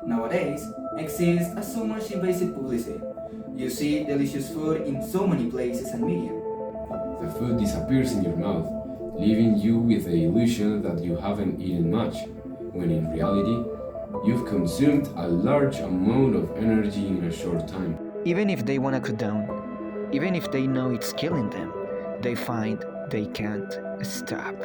Nowadays, exists so much invasive publicity. You see delicious food in so many places and media. The food disappears in your mouth, leaving you with the illusion that you haven't eaten much, when in reality, you've consumed a large amount of energy in a short time. Even if they want to cut down, even if they know it's killing them, they find they can't stop.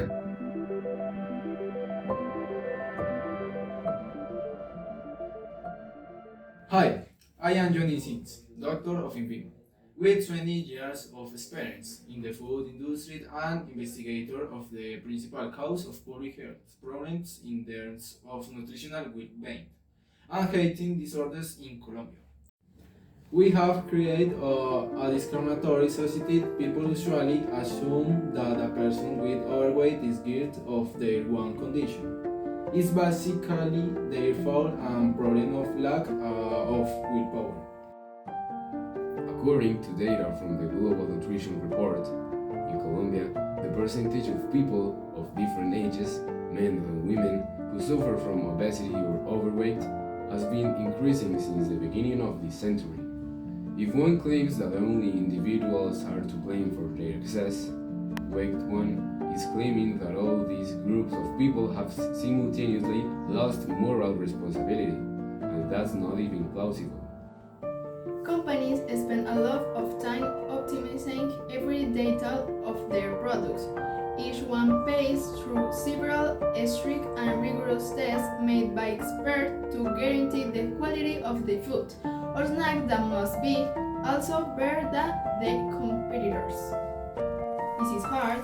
Hi, I am Johnny Sins, Doctor of Envy, with 20 years of experience in the food industry and investigator of the principal cause of public health problems in terms of nutritional well-being and eating disorders in Colombia. We have created a discriminatory society. People usually assume that a person with overweight is guilty of their one condition. It's basically their fault and problem of lack of willpower. According to data from the Global Nutrition Report, in Colombia, the percentage of people of different ages, men and women, who suffer from obesity or overweight has been increasing since the beginning of this century. If one claims that only individuals are to blame for their excess, weight one is claiming that all these groups of people have simultaneously lost moral responsibility, and that's not even plausible. Companies spend a lot of time optimizing every detail of their products. Each one passes through several strict and rigorous tests made by experts to guarantee the quality of the food or snack that must be also better than the competitors. Is it hard?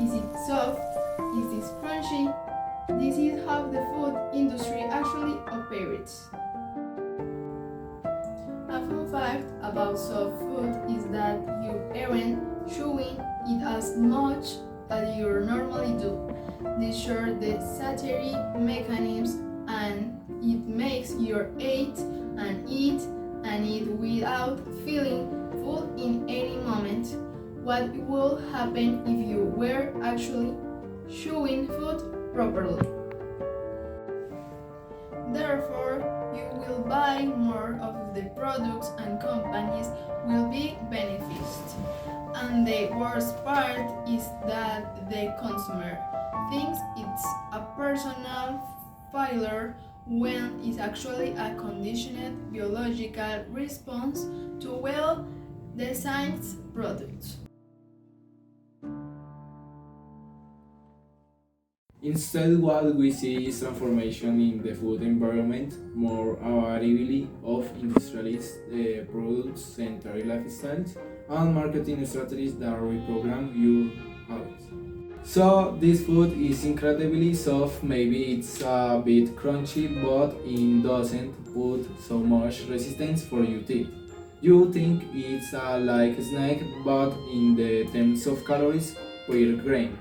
Is it soft? Is this crunchy? This is how the food industry actually operates. A fun fact about soft food is that you aren't chewing it as much as you normally do. This shows the satiety mechanism and it makes you eat and eat and eat without feeling full in any moment. What will happen if you were actually chewing food properly? Therefore, you will buy more of the products and companies will be benefited. And the worst part is that the consumer thinks it's a personal failure when it's actually a conditioned biological response to well-designed products. Instead, what we see is transformation in the food environment, more availability of industrialized products, centered lifestyles, and marketing strategies that reprogram your habits. So this food is incredibly soft, maybe it's a bit crunchy, but it doesn't put so much resistance for your teeth. You think it's like a snack, but in the terms of calories per grain.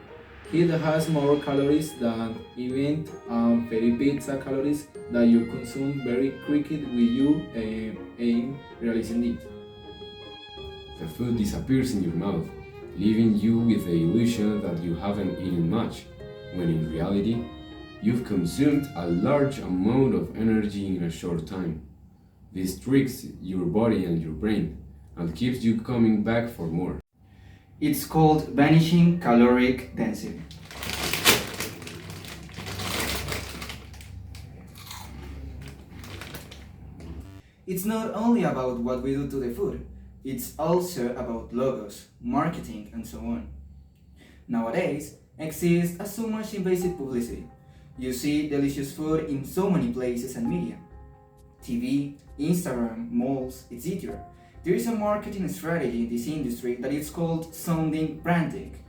It has more calories than even very pizza calories that you consume very quickly with you aim realizing it. The food disappears in your mouth, leaving you with the illusion that you haven't eaten much, when in reality, you've consumed a large amount of energy in a short time. This tricks your body and your brain, and keeps you coming back for more. It's called vanishing caloric density. It's not only about what we do to the food, it's also about logos, marketing, and so on. Nowadays, exists so much invasive publicity. You see delicious food in so many places and media. TV, Instagram, malls, etc. There is a marketing strategy in this industry that is called sounding branding.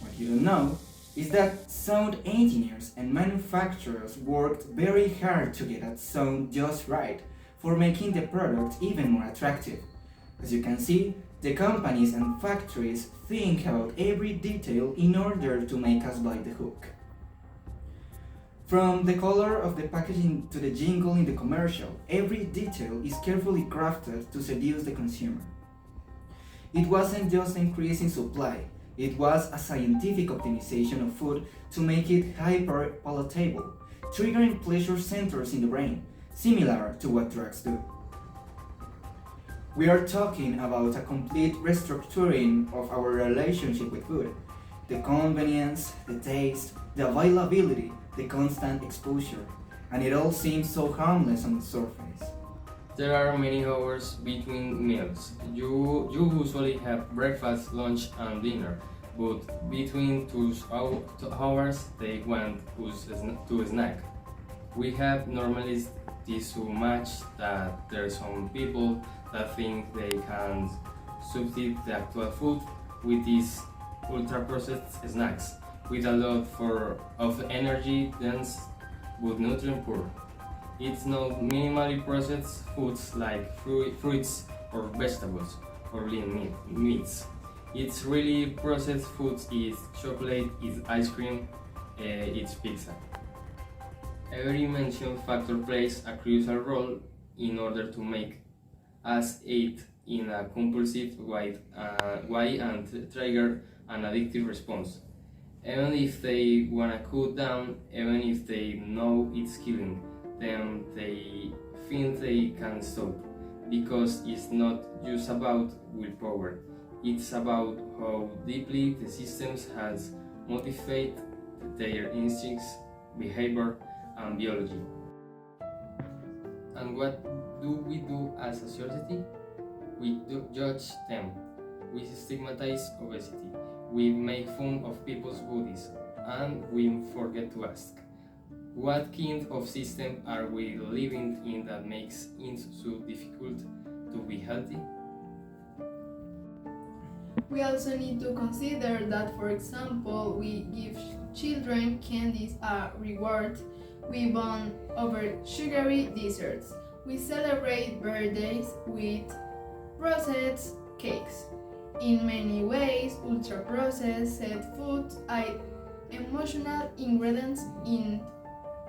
What you don't know is that sound engineers and manufacturers worked very hard to get that sound just right for making the product even more attractive. As you can see, the companies and factories think about every detail in order to make us buy the hook. From the color of the packaging to the jingle in the commercial, every detail is carefully crafted to seduce the consumer. It wasn't just increasing supply, it was a scientific optimization of food to make it hyper palatable, triggering pleasure centers in the brain, similar to what drugs do. We are talking about a complete restructuring of our relationship with food. The convenience, the taste, the availability, the constant exposure. And it all seems so harmless on the surface. There are many hours between meals. You usually have breakfast, lunch, and dinner, but between those hours they want us to snack. We have normalized this so much that there are some people that think they can substitute the actual food with these ultra-processed snacks with a lot of energy, dense, but nutrient poor. It's not minimally processed foods like fruits or vegetables or lean meats. It's really processed foods. It's chocolate, it's ice cream, it's pizza. Every mentioned factor plays a crucial role in order to make us eat in a compulsive way and trigger an addictive response. Even if they wanna cut down, even if they know it's killing them, they think they can stop, because it's not just about willpower, it's about how deeply the systems has motivated their instincts, behavior, and biology. And what do we do as a society? We do judge them, we stigmatize obesity, we make fun of people's bodies, and we forget to ask, what kind of system are we living in that makes it so difficult to be healthy? We also need to consider that, for example, we give children candies a reward, we bond over sugary desserts, we celebrate birthdays with processed cakes. In many ways, ultra-processed foods are emotional ingredients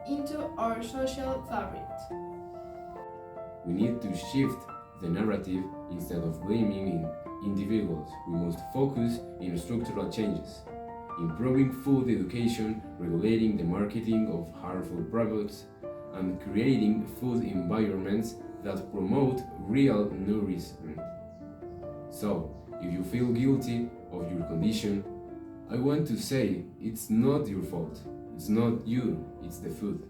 into our social fabric. We need to shift the narrative. Instead of blaming individuals, we must focus in structural changes, improving food education, regulating the marketing of harmful products, and creating food environments that promote real nourishment. So, if you feel guilty of your condition, I want to say it's not your fault. It's not you, it's the food.